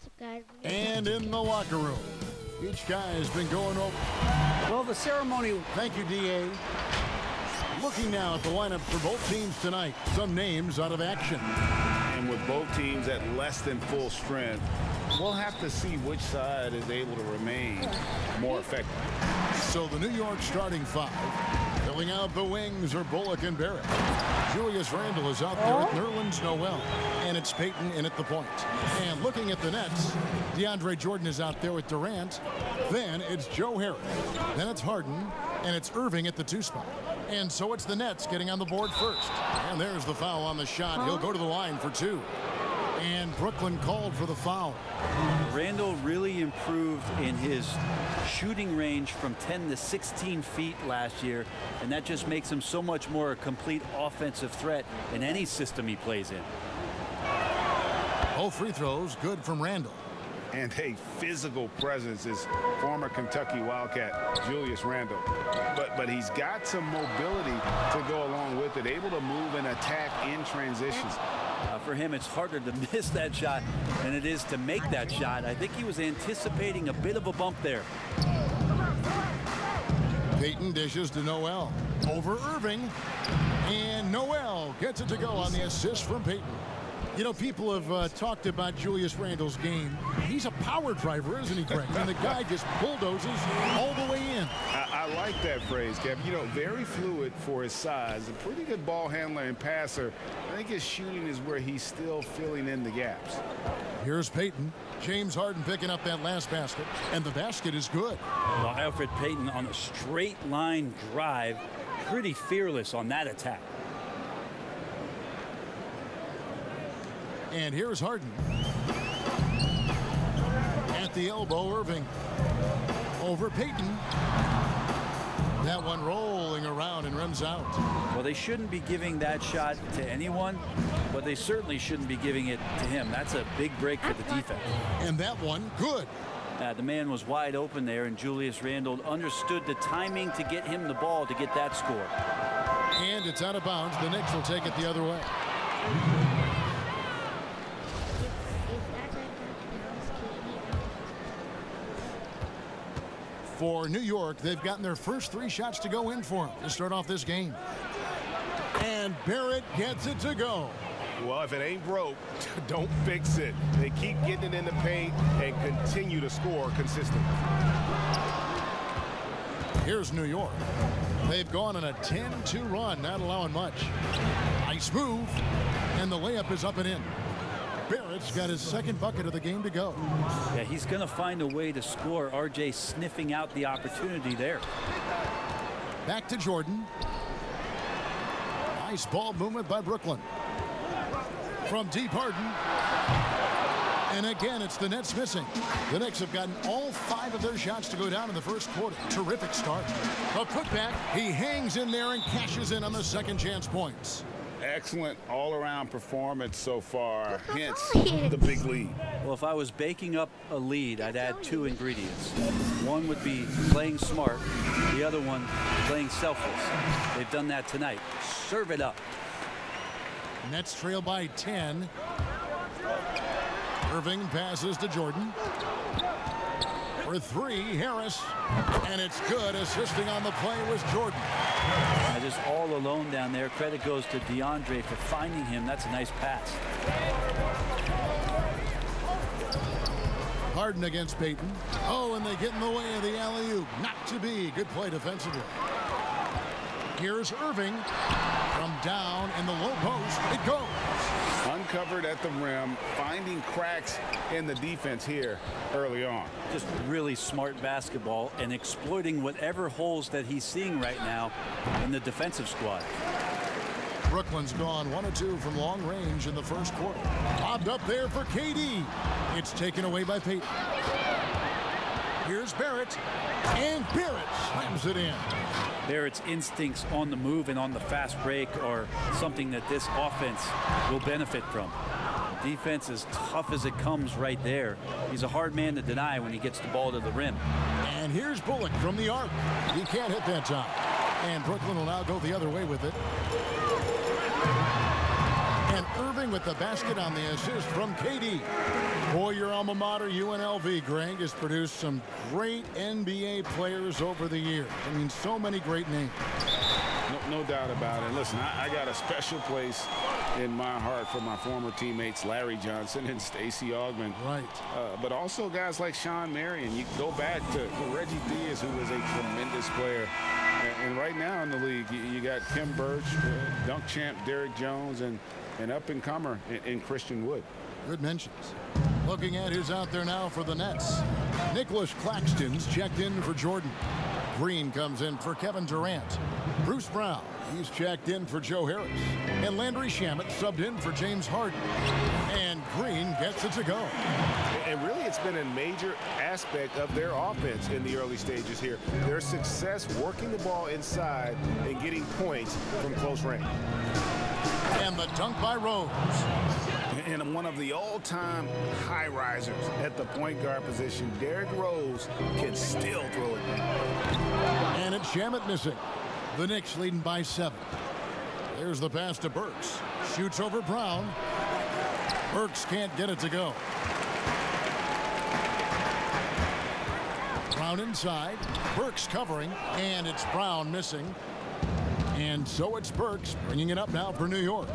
What's up, guys? And in the locker room, each guy has been going over. Well, the ceremony. Thank you, D.A. Looking now at the lineup for both teams tonight. Some names out of action. And with both teams at less than full strength, we'll have to see which side is able to remain more effective. So the New York starting five. Filling out the wings are Bullock and Barrett. Julius Randle is out there at Nerlens Noel. And it's Payton in at the point. And looking at the Nets, DeAndre Jordan is out there with Durant. Then it's Joe Harris. Then it's Harden. And it's Irving at the 2 spot. And so it's the Nets getting on the board first. And there's the foul on the shot. He'll go to the line for 2. And Brooklyn called for the foul. Randle really improved in his shooting range from 10 to 16 feet last year, and that just makes him so much more a complete offensive threat in any system he plays in. Both free throws good from Randle. And a physical presence is former Kentucky Wildcat Julius Randle. But he's got some mobility to go along with it, able to move and attack in transition. For him, it's harder to miss that shot than it is to make that shot. I think he was anticipating a bit of a bump there. Payton dishes to Noel. Over Irving. And Noel gets it to go on the assist from Payton. You know, people have talked about Julius Randle's game. He's a power driver, isn't he, Greg? And the guy just bulldozes all the way in. I like that phrase, Kev. You know, very fluid for his size. A pretty good ball handler and passer. I think his shooting is where he's still filling in the gaps. Here's Payton. James Harden picking up that last basket. And the basket is good. Well, Elfrid Payton on a straight line drive. Pretty fearless on that attack. And here's Harden. At the elbow, Irving. Over Payton. That one rolling around and rims out. Well, they shouldn't be giving that shot to anyone, but they certainly shouldn't be giving it to him. That's a big break for the defense. And that one, good. The man was wide open there, and Julius Randle understood the timing to get him the ball to get that score. And it's out of bounds. The Knicks will take it the other way. For New York, they've gotten their first 3 shots to go in for them to start off this game. And Barrett gets it to go. Well, if it ain't broke, don't fix it. They keep getting it in the paint and continue to score consistently. Here's New York. They've gone on a 10-2 run, not allowing much. Nice move, and the layup is up and in. Barrett's got his second bucket of the game to go. Yeah, he's going to find a way to score. RJ sniffing out the opportunity there. Back to Jordan. Nice ball movement by Brooklyn. From deep, Harden. And again, it's the Nets missing. The Knicks have gotten all 5 of their shots to go down in the first quarter. Terrific start. A putback. He hangs in there and cashes in on the second chance points. Excellent all-around performance so far, hence the big lead. Well, if I was baking up a lead, I'd add 2 ingredients. One would be playing smart. The other one, playing selfless. They've done that tonight. Serve it up. Nets trail by 10. Irving passes to Jordan. For 3, Harris. And it's good. Assisting on the play was Jordan. Just all alone down there. Credit goes to DeAndre for finding him. That's a nice pass. Harden against Payton. Oh, and they get in the way of the alley-oop. Not to be. Good play defensively. Here's Irving. From down in the low post. It goes. Uncovered at the rim, finding cracks in the defense here early on. Just really smart basketball and exploiting whatever holes that he's seeing right now in the defensive squad. Brooklyn's gone 1 of 2 from long range in the first quarter. Lobbed up there for KD. It's taken away by Payton. Here's Barrett. And Barrett slams it in. Barrett's instincts on the move and on the fast break are something that this offense will benefit from. Defense as tough as it comes right there. He's a hard man to deny when he gets the ball to the rim. And here's Bullock from the arc. He can't hit that time. And Brooklyn will now go the other way with it. And Irving with the basket on the assist from KD. Boy, your alma mater, UNLV, Greg, has produced some great NBA players over the years. I mean, so many great names. No doubt about it. Listen, I got a special place in my heart for my former teammates Larry Johnson and Stacey Augmon. Right. But also guys like Sean Marion. You go back to Reggie Diaz, who was a tremendous player. And right now in the league, you got Kim Birch, dunk champ Derrick Jones, and an up-and-comer in Christian Wood. Good mentions. Looking at who's out there now for the Nets. Nicholas Claxton's checked in for Jordan. Green comes in for Kevin Durant. Bruce Brown, he's checked in for Joe Harris. And Landry Shamet subbed in for James Harden. And Green gets it to go. And really, it's been a major aspect of their offense in the early stages here. Their success working the ball inside and getting points from close range. And the dunk by Rose. And one of the all-time high risers at the point guard position, Derrick Rose, can still throw it. And it's Shamet missing. The Knicks leading by 7. There's the pass to Burks. Shoots over Brown. Burks can't get it to go. Brown inside. Burks covering. And it's Brown missing. And so it's Burks bringing it up now for New York.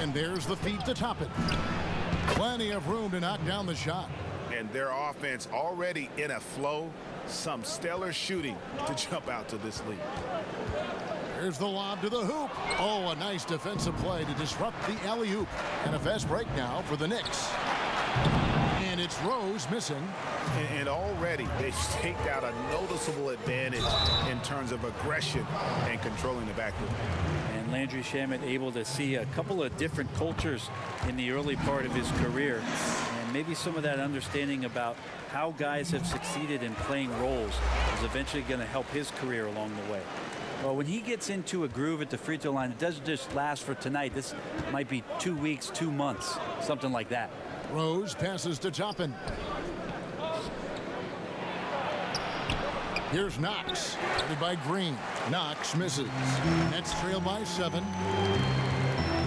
And there's the feed to top it. Plenty of room to knock down the shot. And their offense already in a flow. Some stellar shooting to jump out to this lead. Here's the lob to the hoop. Oh, a nice defensive play to disrupt the alley-oop. And a fast break now for the Knicks. And it's Rose missing. And already they've staked out a noticeable advantage in terms of aggression and controlling the backcourt. And Landry Shamet able to see a couple of different cultures in the early part of his career. And maybe some of that understanding about how guys have succeeded in playing roles is eventually going to help his career along the way. Well, when he gets into a groove at the free throw line, it doesn't just last for tonight. This might be 2 weeks, 2 months, something like that. Rose passes to Toppin. Here's Knox. Headed by Green. Knox misses. Nets trail by 7.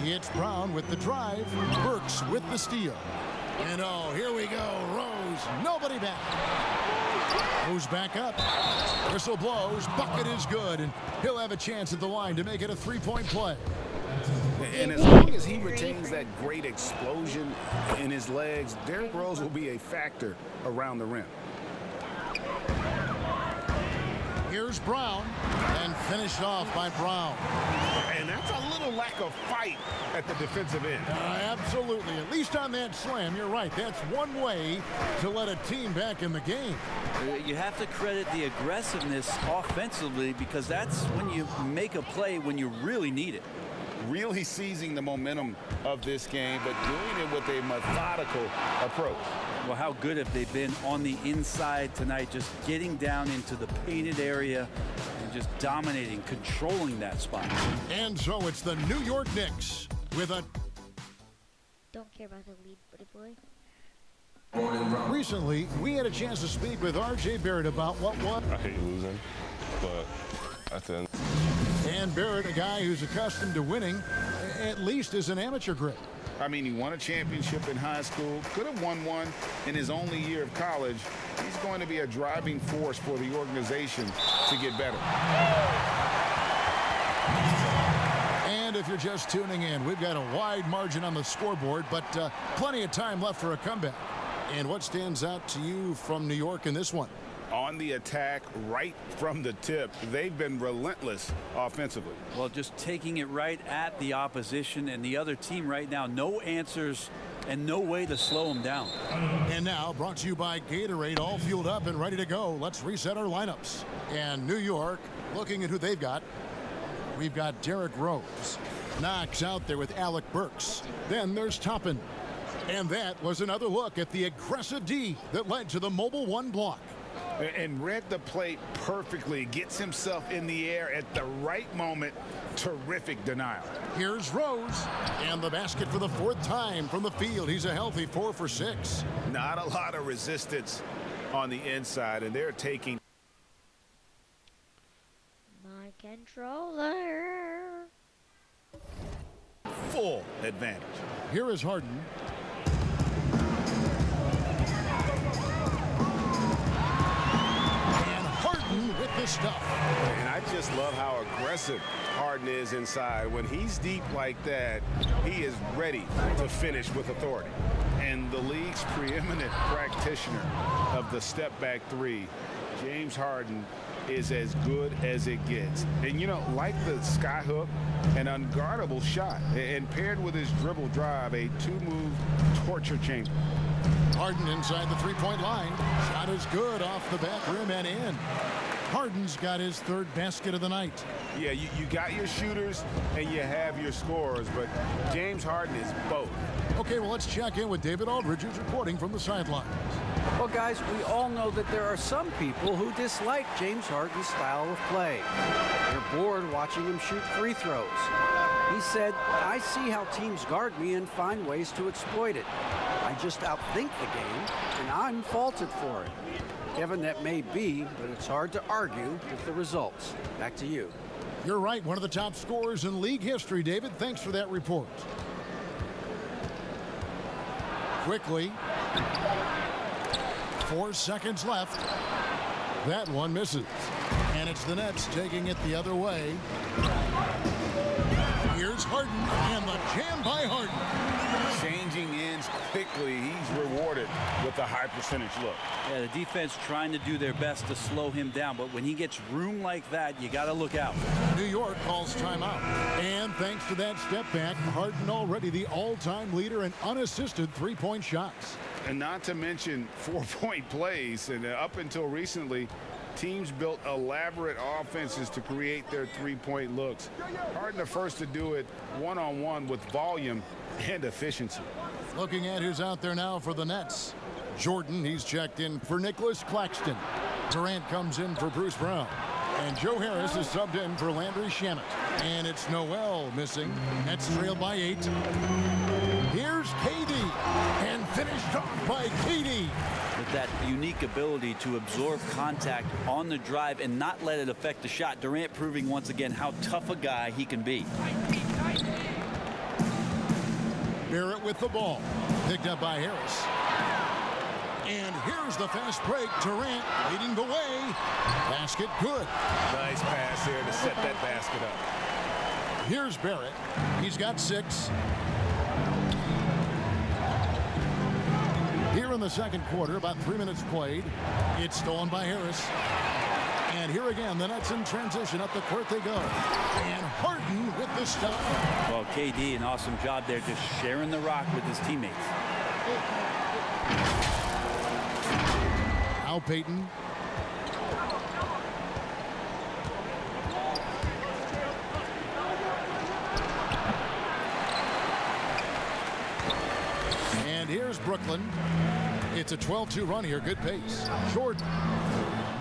It's Brown with the drive. Burks with the steal. And oh, here we go. Rose. Nobody back. Rose back up. Whistle blows. Bucket is good. And he'll have a chance at the line to make it a 3-point play. And as long as he retains that great explosion in his legs, Derrick Rose will be a factor around the rim. Here's Brown, and finished off by Brown. And that's a little lack of fight at the defensive end. Absolutely. At least on that slam, you're right. That's one way to let a team back in the game. You have to credit the aggressiveness offensively, because that's when you make a play when you really need it. Really seizing the momentum of this game, but doing it with a methodical approach. Well, how good have they been on the inside tonight, just getting down into the painted area and just dominating, controlling that spot. And so it's the New York Knicks with a... Don't care about the lead, buddy boy. Recently, we had a chance to speak with R.J. Barrett about what was... I hate losing, but that's it. And Barrett, a guy who's accustomed to winning, at least as an amateur grade. I mean, he won a championship in high school, could have won one in his only year of college. He's going to be a driving force for the organization to get better. And if you're just tuning in, we've got a wide margin on the scoreboard, but plenty of time left for a comeback. And what stands out to you from New York in this one? On the attack, right from the tip, they've been relentless offensively. Well, just taking it right at the opposition and the other team right now. No answers and no way to slow them down. And now, brought to you by Gatorade, all fueled up and ready to go. Let's reset our lineups. And New York, looking at who they've got. We've got Derrick Rose. Knox out there with Alec Burks. Then there's Toppin. And that was another look at the aggressive D that led to the Mobile One block. And read the play perfectly. Gets himself in the air at the right moment. Terrific denial. Here's Rose. And the basket for the 4th time from the field. He's a healthy 4 for 6. Not a lot of resistance on the inside, and they're taking My controller. full advantage. Here is Harden. stuff. And I just love how aggressive Harden is inside. When he's deep like that, he is ready to finish with authority. And the league's preeminent practitioner of the step-back three, James Harden, is as good as it gets. And, you know, like the skyhook, an unguardable shot, and paired with his dribble drive, a two-move torture chamber. Harden inside the three-point line. Shot is good off the back rim and in. Harden's got his third basket of the night. Yeah, you got your shooters and you have your scorers, but James Harden is both. Okay, well, let's check in with David Aldridge, who's reporting from the sidelines. Well, guys, we all know that there are some people who dislike James Harden's style of play. They're bored watching him shoot free throws. He said, "I see how teams guard me and find ways to exploit it. I just outthink the game, and I'm faulted for it." Kevin, that may be, but it's hard to argue with the results. Back to you. You're right, one of the top scorers in league history, David. Thanks for that report. Quickly. 4 seconds left. That one misses. And it's the Nets taking it the other way. Here's Harden, and the jam by Harden. Changing ends quickly. He's rewarded with a high percentage look. Yeah, the defense trying to do their best to slow him down, but when he gets room like that, you got to look out. New York calls timeout. And thanks to that step back, Harden already the all-time leader in unassisted three-point shots. And not to mention 4-point plays. And up until recently, teams built elaborate offenses to create their three-point looks. Harden the first to do it one-on-one with volume and efficiency. Looking at who's out there now for the Nets. Jordan, he's checked in for Nicholas Claxton. Durant comes in for Bruce Brown. And Joe Harris is subbed in for Landry Shamet. And it's Noel missing. Nets trail by 8. Here's KD. And finished off by KD. With that unique ability to absorb contact on the drive and not let it affect the shot, Durant proving once again how tough a guy he can be. Barrett with the ball. Picked up by Harris. And here's the fast break. Durant leading the way. Basket good. Nice pass here to set that basket up. Here's Barrett. He's got 6. Here in the second quarter, about 3 minutes played. It's stolen by Harris. And here again, the Nets in transition. Up the court they go. And Harden with the stop. Well, KD, an awesome job there, just sharing the rock with his teammates. Al Payton. And here's Brooklyn. It's a 12-2 run here. Good pace. Jordan.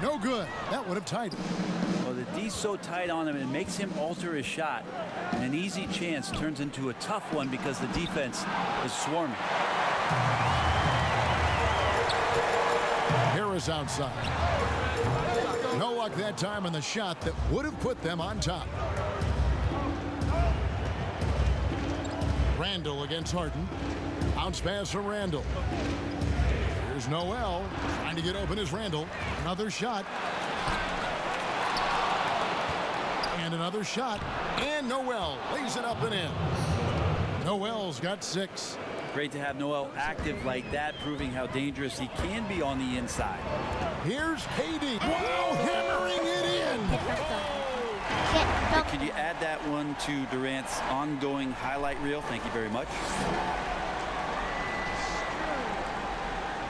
No good. That would have tied it. Well, the D's so tight on him, it makes him alter his shot. And an easy chance turns into a tough one because the defense is swarming. Harris outside. No luck that time on the shot that would have put them on top. Randall against Harden. Bounce pass from Randall. Here's Noel. Trying to get open is Randall. Another shot. And another shot. And Noel lays it up and in. Noel's got 6. Great to have Noel active like that, proving how dangerous he can be on the inside. Here's KD. Wow, hammering it in. Could you add that one to Durant's ongoing highlight reel? Thank you very much.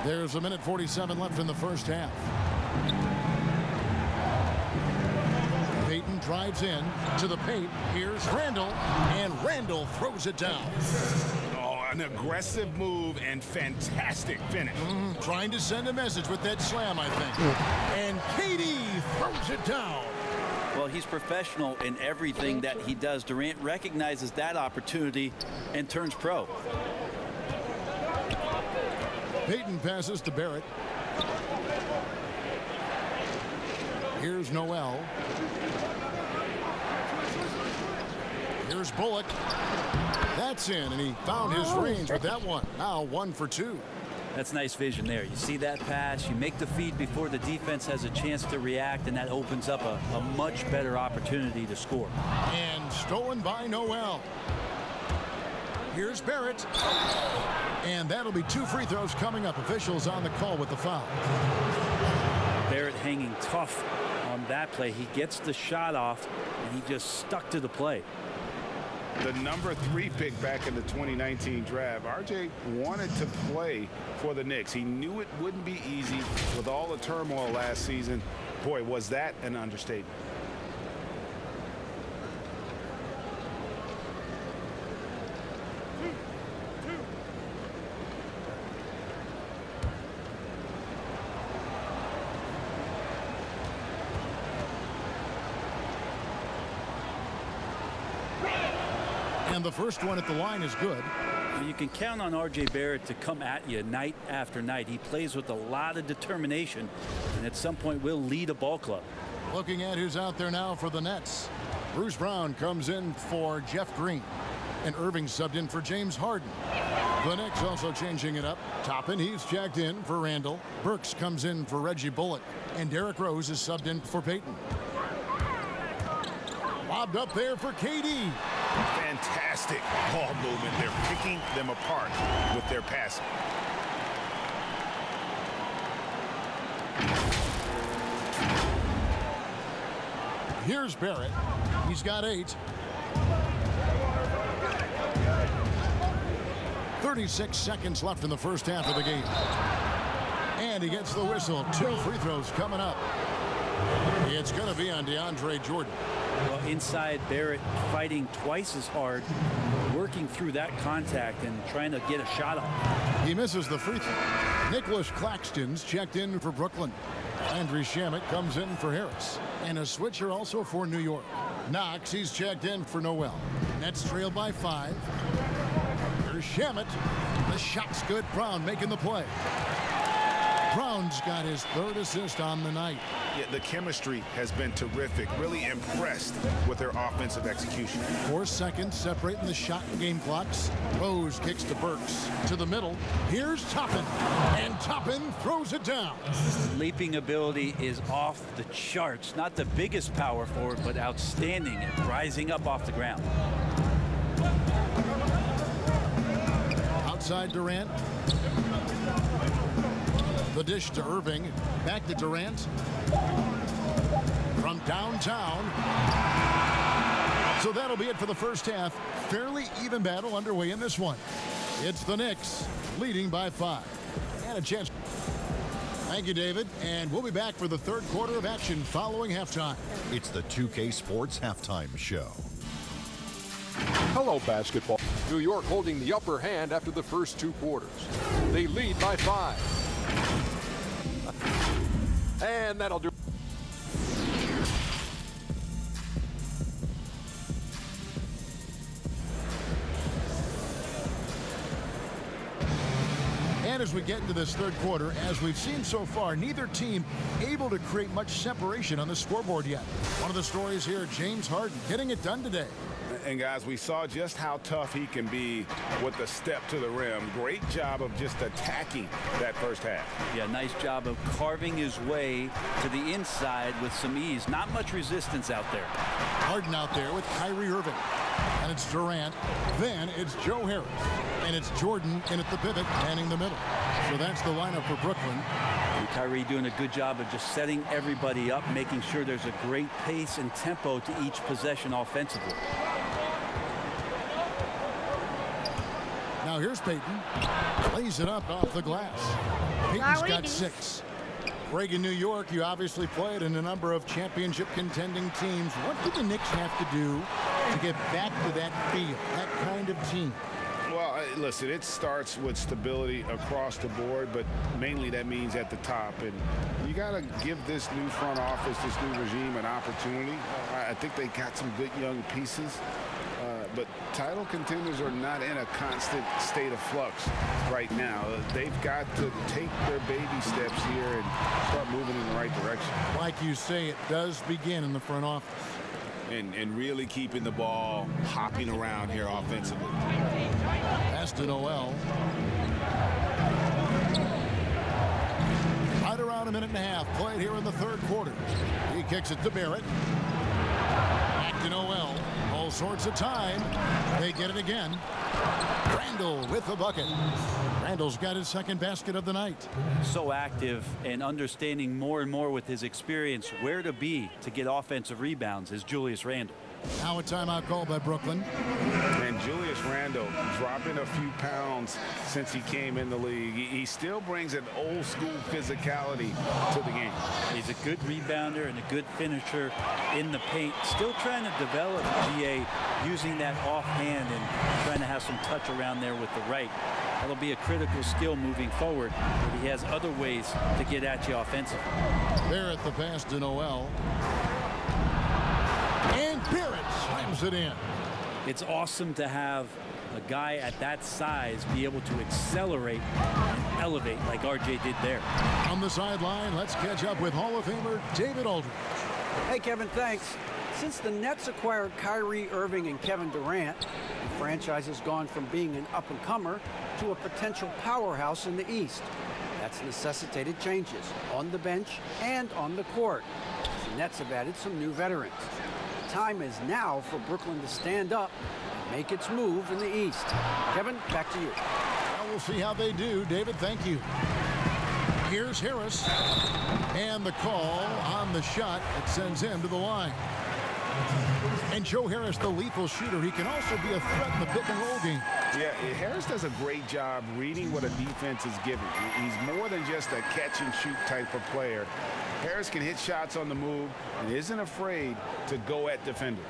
There's 1:47 left in the first half. Payton drives in to the paint. Here's Randall, and Randall throws it down. Oh, an aggressive move and fantastic finish. Trying to send a message with that slam, I think. And KD throws it down. Well, he's professional in everything that he does. Durant recognizes that opportunity and turns pro. Payton passes to Barrett. Here's Noel. Here's Bullock. That's in, and he found his range with that one. Now 1 for 2. That's nice vision there. You see that pass, you make the feed before the defense has a chance to react, and that opens up a much better opportunity to score. And stolen by Noel. Here's Barrett. And that'll be 2 free throws coming up. Officials on the call with the foul. Barrett hanging tough on that play. He gets the shot off, and he just stuck to the play. The number 3 pick back in the 2019 draft, RJ wanted to play for the Knicks. He knew it wouldn't be easy with all the turmoil last season. Boy, was that an understatement. And the first one at the line is good. You can count on R.J. Barrett to come at you night after night. He plays with a lot of determination, and at some point will lead a ball club. Looking at who's out there now for the Nets. Bruce Brown comes in for Jeff Green. And Irving subbed in for James Harden. The Knicks also changing it up. Toppin, he's checked in for Randall. Burks comes in for Reggie Bullock. And Derrick Rose is subbed in for Payton. Lobbed up there for KD. Fantastic ball movement. They're picking them apart with their passing. Here's Barrett. He's got 8. 36 seconds left in the first half of the game. And he gets the whistle. 2 free throws coming up. It's going to be on DeAndre Jordan. Well, inside, Barrett fighting twice as hard, working through that contact and trying to get a shot off. He misses the free throw. Nicholas Claxton's checked in for Brooklyn. Landry Shamet comes in for Harris. And a switcher also for New York. Knox, he's checked in for Noel. Nets trail by 5. Here's Shamet. The shot's good. Brown making the play. Brown's got his 3rd assist on the night. Yeah, the chemistry has been terrific. Really impressed with their offensive execution. 4 seconds separating the shot and game clocks. Rose kicks to Burks. To the middle. Here's Toppin. And Toppin throws it down. Leaping ability is off the charts. Not the biggest power forward, but outstanding at rising up off the ground. Outside Durant. The dish to Irving. Back to Durant. From downtown. So that'll be it for the first half. Fairly even battle underway in this one. It's the Knicks leading by 5. And a chance. Thank you, David. And we'll be back for the 3rd quarter of action following halftime. It's the 2K Sports Halftime Show. Hello, basketball. New York holding the upper hand after the first 2 quarters. They lead by 5. And that'll do. And as we get into this 3rd quarter, as we've seen so far, neither team able to create much separation on the scoreboard yet. One of the stories here, James Harden getting it done today. And guys, we saw just how tough he can be with the step to the rim. Great job of just attacking that first half. Yeah, nice job of carving his way to the inside with some ease. Not much resistance out there. Harden out there with Kyrie Irving. And it's Durant. Then it's Joe Harris. And it's Jordan in at the pivot, manning the middle. So that's the lineup for Brooklyn. And Kyrie doing a good job of just setting everybody up, making sure there's a great pace and tempo to each possession offensively. Now here's Payton. Lays it up off the glass. Payton's got 6. Greg, in New York, you obviously played in a number of championship contending teams. What do the Knicks have to do to get back to that feel, that kind of team? Well, listen, it starts with stability across the board, but mainly that means at the top. And you got to give this new front office, this new regime, an opportunity. I think they got some good young pieces. But title contenders are not in a constant state of flux right now. They've got to take their baby steps here and start moving in the right direction. Like you say, it does begin in the front office. And really keeping the ball hopping around here offensively. Pass to Noel. minute and a half played here in the third quarter. He kicks it to Barrett. Back to Noel. All sorts of time. They get it again. Randall with the bucket. Randall's got his second basket of the night. So active and understanding more and more with his experience where to be to get offensive rebounds is Julius Randle. Now a timeout called by Brooklyn. And Julius Randle dropping a few pounds since he came in the league. He still brings an old school physicality to the game. He's a good rebounder and a good finisher in the paint. Still trying to develop GA using that offhand and trying to have some touch around there with the right. That'll be a critical skill moving forward, but he has other ways to get at you offensively. Barrett the pass to Noel. And Barrett slams it in. It's awesome to have a guy at that size be able to accelerate and elevate like RJ did there. On the sideline, let's catch up with Hall of Famer David Aldridge. Hey, Kevin, thanks. Since the Nets acquired Kyrie Irving and Kevin Durant, the franchise has gone from being an up-and-comer to a potential powerhouse in the East. That's necessitated changes on the bench and on the court. The Nets have added some new veterans. The time is now for Brooklyn to stand up and make its move in the East. Kevin, back to you. Well, we'll see how they do. David, thank you. Here's Harris. And the call on the shot that sends him to the line. And Joe Harris, the lethal shooter, he can also be a threat in the pick-and-roll game. Yeah, Harris does a great job reading what a defense is giving. He's more than just a catch-and-shoot type of player. Harris can hit shots on the move and isn't afraid to go at defenders.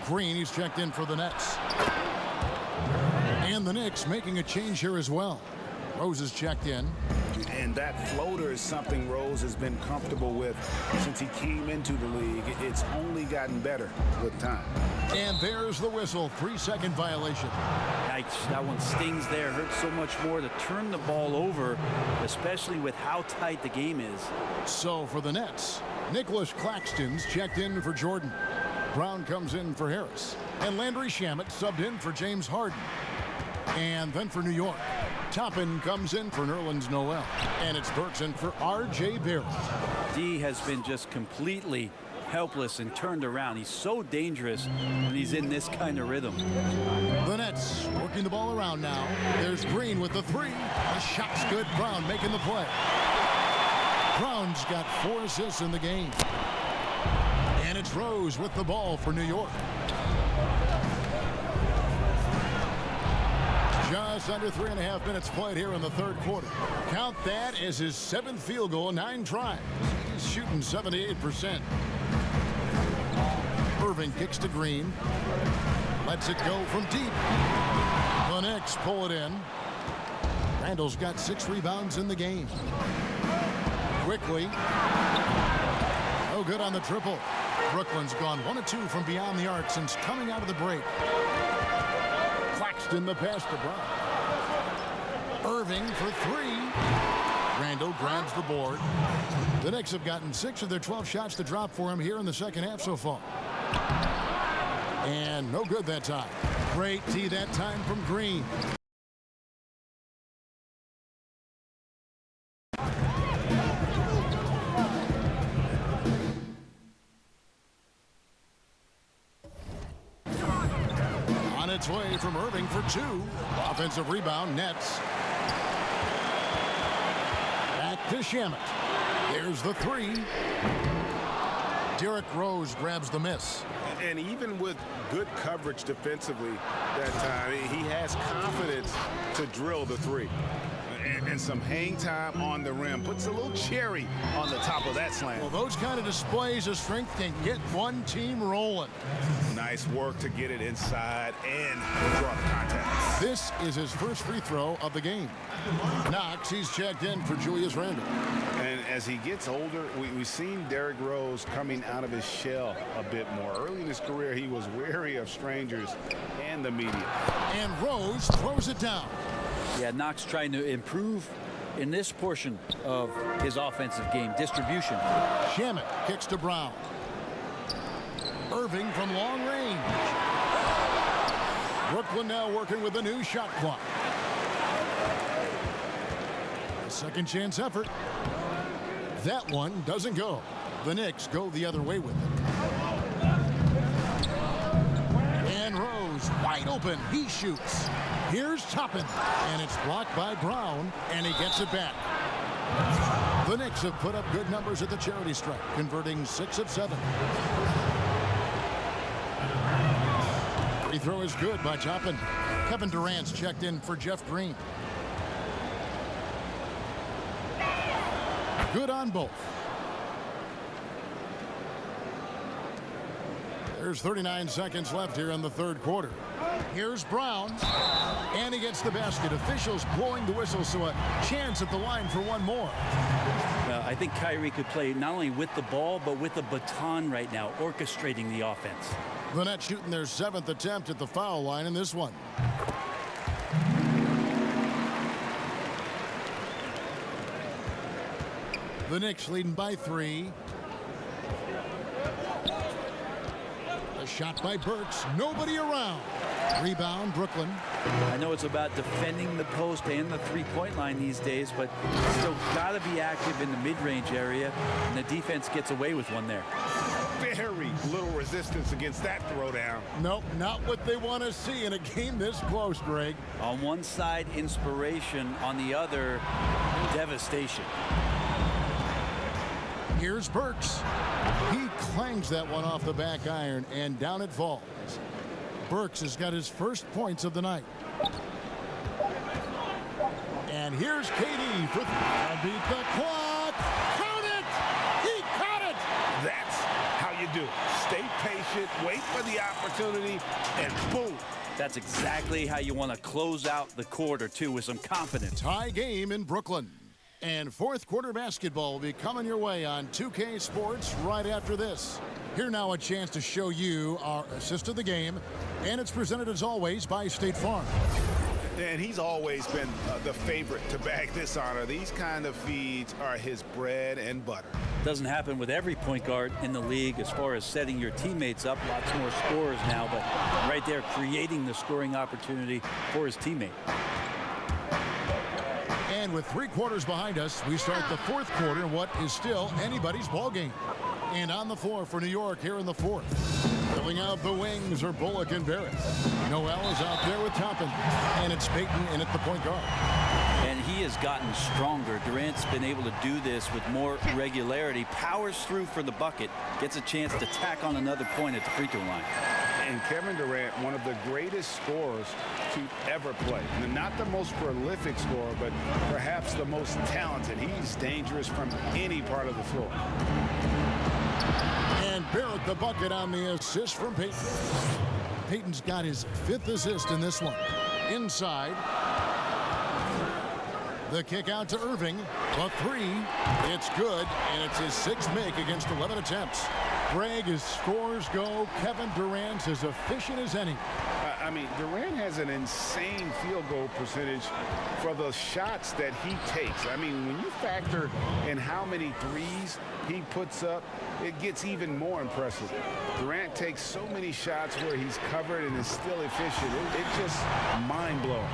Green, he's checked in for the Nets. And the Knicks making a change here as well. Rose is checked in. And that floater is something Rose has been comfortable with since he came into the league. It's only gotten better with time. And there's the whistle. 3-second violation. Yikes, that one stings there. Hurts so much more to turn the ball over, especially with how tight the game is. So for the Nets, Nicholas Claxton's checked in for Jordan. Brown comes in for Harris. And Landry Shamet subbed in for James Harden. And then for New York, Toppin comes in for Nerlens Noel. And it's Burks in for R.J. Barrett. D has been just completely helpless and turned around. He's so dangerous when he's in this kind of rhythm. The Nets working the ball around now. There's Green with the three. The shot's good. Brown making the play. Brown's got 4 assists in the game. And it's Rose with the ball for New York. Just under 3.5 minutes played here in the third quarter. Count that as his 7th field goal, 9 tries. He's shooting 78%. Irving kicks to Green. Lets it go from deep. The Knicks pull it in. Randall's got 6 rebounds in the game. Quickly. No good on the triple. Brooklyn's gone 1 of 2 from beyond the arc since coming out of the break. Claxton the pass to Brown. Irving for 3. Randall grabs the board. The Knicks have gotten 6 of their 12 shots to drop for him here in the second half so far. And no good that time. Great tee that time from Green. On its way from Irving for 2. Offensive rebound, Nets. Back to Shamet. There's the 3. Derrick Rose grabs the miss. And even with good coverage defensively that time, he has confidence to drill the 3. And some hang time on the rim. Puts a little cherry on the top of that slam. Well, those kind of displays of strength can get one team rolling. Nice work to get it inside and draw the contact. This is his first free throw of the game. Knox, he's checked in for Julius Randle. And as he gets older, we've seen Derrick Rose coming out of his shell a bit more. Early in his career, he was wary of strangers and the media. And Rose throws it down. Yeah, Knox trying to improve in this portion of his offensive game, distribution. Shamet kicks to Brown. Irving from long range. Brooklyn now working with a new shot clock. A second chance effort. That one doesn't go. The Knicks go the other way with it. And Rose wide open. He shoots. Here's Toppin, and it's blocked by Brown, and he gets it back. The Knicks have put up good numbers at the charity stripe, converting 6 of 7. Free throw is good by Toppin. Kevin Durant's checked in for Jeff Green. Good on both. There's 39 seconds left here in the third quarter. Here's Brown, and he gets the basket. Officials blowing the whistle, so a chance at the line for one more. I think Kyrie could play not only with the ball, but with the baton right now, orchestrating the offense. The Nets shooting their 7th attempt at the foul line in this one. The Knicks leading by 3. A shot by Burks. Nobody around. Rebound, Brooklyn. I know it's about defending the post and the three-point line these days, but still got to be active in the mid-range area, and the defense gets away with one there. Very little resistance against that throwdown. Nope, not what they want to see in a game this close, Greg. On one side, inspiration. On the other, devastation. Here's Burks. He clangs that one off the back iron, and down it falls. Burks has got his first points of the night. And here's KD for beat the clock. Count it! He caught it! That's how you do it. Stay patient, wait for the opportunity, and boom. That's exactly how you want to close out the quarter, too, with some confidence. Tie game in Brooklyn. And fourth quarter basketball will be coming your way on 2K Sports right after this. Here now a chance to show you our assist of the game. And it's presented as always by State Farm. And he's always been the favorite to bag this honor. These kind of feeds are his bread and butter. Doesn't happen with every point guard in the league as far as setting your teammates up. Lots more scorers now, but right there creating the scoring opportunity for his teammate. And with 3 quarters behind us, we start the fourth quarter in what is still anybody's ball game. And on the floor for New York here in the fourth. Filling out the wings are Bullock and Barrett. Noel is out there with Toppin. And it's Payton in at the point guard. And he has gotten stronger. Durant's been able to do this with more regularity. Powers through for the bucket. Gets a chance to tack on another point at the free throw line. And Kevin Durant, one of the greatest scorers to ever play. Not the most prolific scorer, but perhaps the most talented. He's dangerous from any part of the floor. And Barrett the bucket on the assist from Payton. Payton's got his 5th assist in this one. Inside. The kick out to Irving. A 3. It's good, and it's his 6th make against 11 attempts. Greg, as scores go, Kevin Durant's as efficient as any. I mean, Durant has an insane field goal percentage for the shots that he takes. I mean, when you factor in how many threes he puts up, it gets even more impressive. Durant takes so many shots where he's covered and is still efficient. It's just mind-blowing.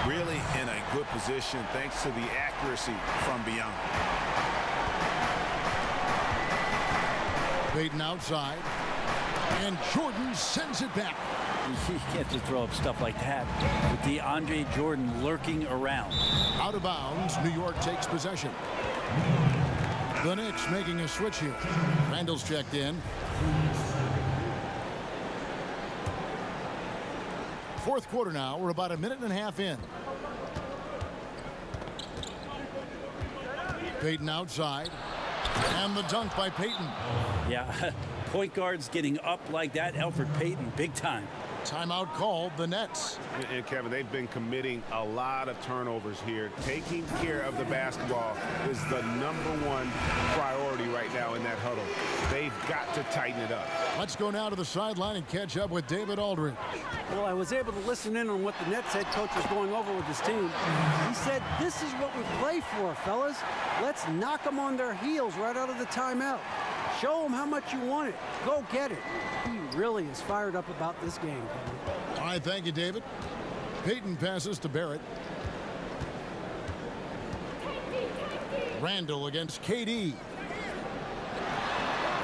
Really in a good position thanks to the accuracy from beyond. Payton outside. And Jordan sends it back. You can't just throw up stuff like that with DeAndre Jordan lurking around. Out of bounds, New York takes possession. The Knicks making a switch here. Randall's checked in. Fourth quarter now. We're about a minute and a half in. Payton outside. And the dunk by Payton. Yeah, point guards getting up like that. Elfrid Payton, big time. Timeout called, the Nets. And Kevin, they've been committing a lot of turnovers here. Taking care of the basketball is the #1 priority right now in that huddle. They've got to tighten it up. Let's go now to the sideline and catch up with David Aldridge. Well, I was able to listen in on what the Nets head coach was going over with his team. He said, this is what we play for, fellas. Let's knock them on their heels right out of the timeout. Show them how much you want it. Go get it. He really is fired up about this game, Kevin. All right, thank you, David. Payton passes to Barrett. Randall against KD.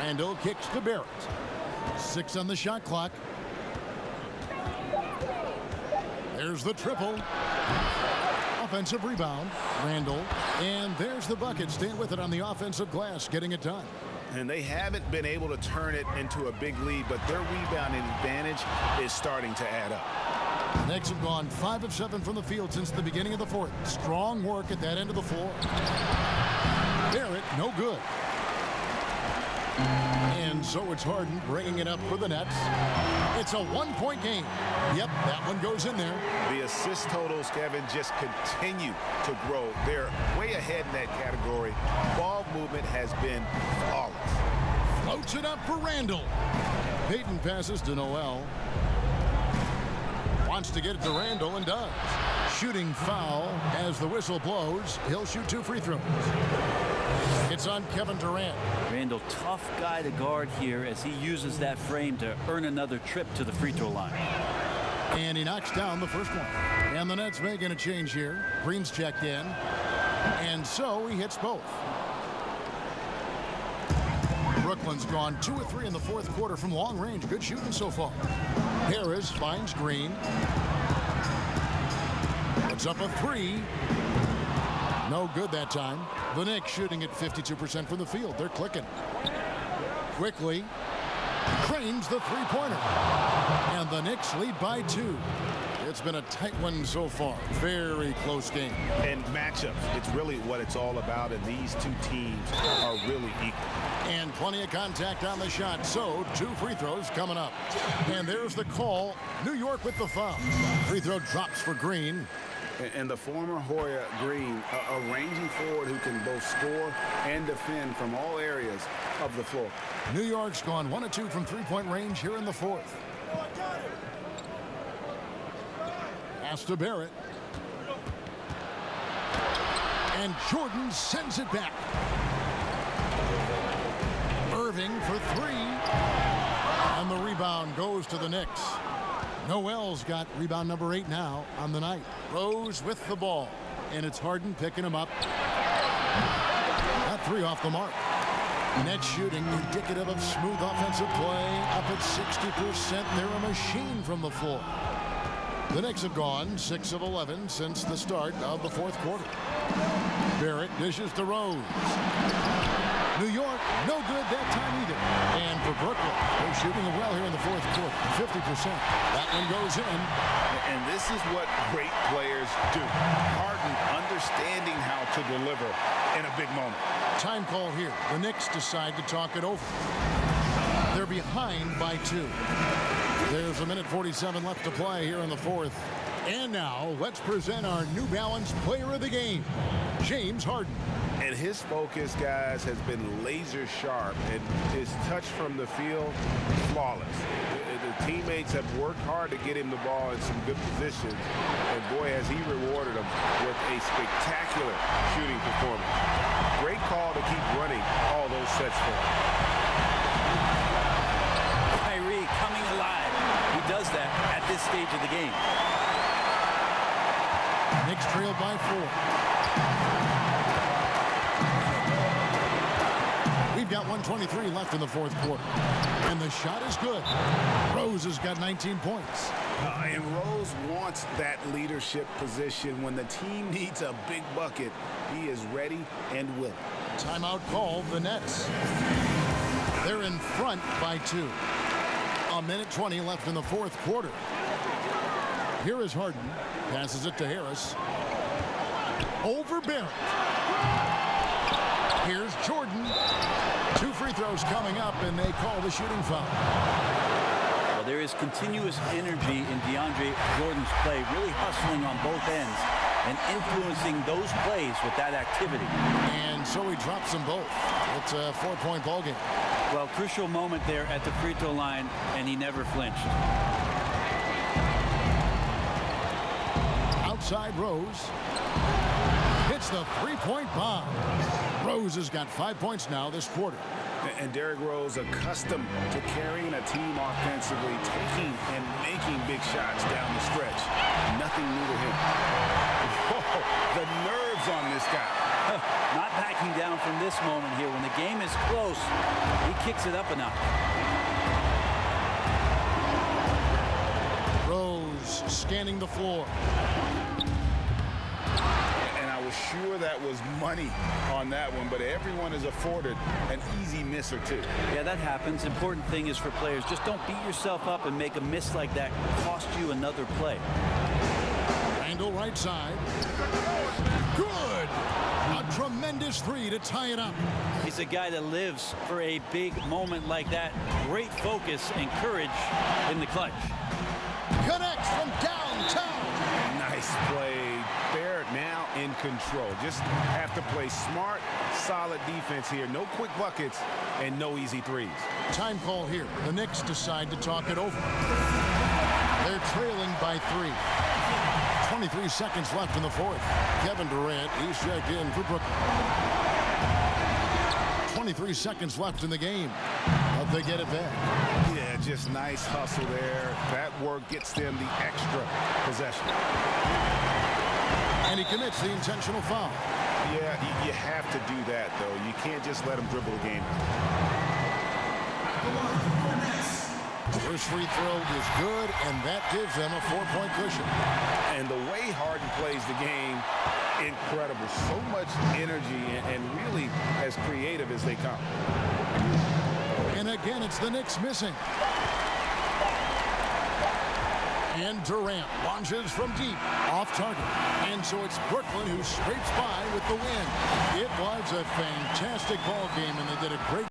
Randall kicks to Barrett. 6 on the shot clock. There's the triple. Offensive rebound. Randall. And there's the bucket. Staying with it on the offensive glass, getting it done. And they haven't been able to turn it into a big lead, but their rebounding advantage is starting to add up. The Knicks have gone 5 of 7 from the field since the beginning of the fourth. Strong work at that end of the floor. Barrett, no good. And so it's Harden bringing it up for the Nets. It's a one-point game. Yep, that one goes in there. The assist totals, Kevin, just continue to grow. They're way ahead in that category. Ball movement has been flawless. Floats it up for Randall. Payton passes to Noel. Wants to get it to Randall and does. Shooting foul as the whistle blows. He'll shoot 2 free throws. It's on Kevin Durant. Randall, tough guy to guard here as he uses that frame to earn another trip to the free throw line. And he knocks down the first one. And the Nets making a change here. Green's checked in. And so he hits both. Brooklyn's gone 2 of 3 in the fourth quarter from long range. Good shooting so far. Harris finds Green. Puts up a 3. No good that time. The Knicks shooting at 52% from the field. They're clicking. Quickly. Cranes the three-pointer. And the Knicks lead by 2. It's been a tight one so far. Very close game. And matchups, it's really what it's all about, and these two teams are really equal. And plenty of contact on the shot, so 2 free throws coming up. And there's the call. New York with the foul. Free throw drops for Green. And the former Hoya Green, a ranging forward who can both score and defend from all areas of the floor. New York's gone 1 of 2 from three-point range here in the fourth. Pass to Barrett. And Jordan sends it back. Irving for 3. And the rebound goes to the Knicks. Noel's got rebound number 8 now on the night. Rose with the ball. And it's Harden picking him up. That 3 off the mark. Net shooting indicative of smooth offensive play. Up at 60%. They're a machine from the floor. The Knicks have gone 6 of 11 since the start of the fourth quarter. Barrett dishes to Rose. New York, no good that time either. And for Brooklyn, they're shooting it well here in the fourth quarter, 50%. That one goes in. And this is what great players do. Harden understanding how to deliver in a big moment. Time call here. The Knicks decide to talk it over. They're behind by 2. There's 1:47 left to play here in the fourth. And now, let's present our New Balance Player of the Game, James Harden. And his focus, guys, has been laser sharp, and his touch from the field, flawless. The teammates have worked hard to get him the ball in some good positions, and boy, has he rewarded them with a spectacular shooting performance. Great call to keep running all those sets for him. Kyrie coming alive. He does that at this stage of the game. Knicks trailed by 4. We've got 1:23 left in the fourth quarter. And the shot is good. Rose has got 19 points. And Rose wants that leadership position. When the team needs a big bucket, he is ready and willing. Timeout called, the Nets. They're in front by 2. 1:20 left in the fourth quarter. Here is Harden. Passes it to Harris. Over Barrett. Here's Jordan. 2 free throws coming up, and they call the shooting foul. Well, there is continuous energy in DeAndre Jordan's play, really hustling on both ends and influencing those plays with that activity. And so he drops them both. It's a 4-point ball game. Well, crucial moment there at the free throw line, and he never flinched. Outside Rose. Hits the 3-point bomb. Rose has got 5 points now this quarter. And Derrick Rose, accustomed to carrying a team offensively, taking and making big shots down the stretch. Nothing new to him. Whoa, the nerves on this guy. Not backing down from this moment here. When the game is close, he kicks it up a notch. Rose scanning the floor. And I was sure that was money on that one, but everyone is afforded an easy miss or two. Yeah, that happens. Important thing is for players, just don't beat yourself up and make a miss like that cost you another play. Randle right side. Good. A tremendous three to tie it up. He's a guy that lives for a big moment like that. Great focus and courage in the clutch. Connects from downtown. Nice play. Barrett now in control. Just have to play smart, solid defense here. No quick buckets and no easy threes. Time call here. The Knicks decide to talk it over. They're trailing by 3. 23 seconds left in the fourth. Kevin Durant, he's checked in for Brooklyn. 23 seconds left in the game. But they get it back. Yeah, just nice hustle there. That work gets them the extra possession. And he commits the intentional foul. Yeah, you have to do that, though. You can't just let him dribble the game. First free throw is good, and that gives them a 4-point cushion. And the way Harden plays the game, incredible. So much energy and really as creative as they come. And again, it's the Knicks missing. And Durant launches from deep, off target. And so it's Brooklyn who scrapes by with the win. It was a fantastic ball game, and they did a great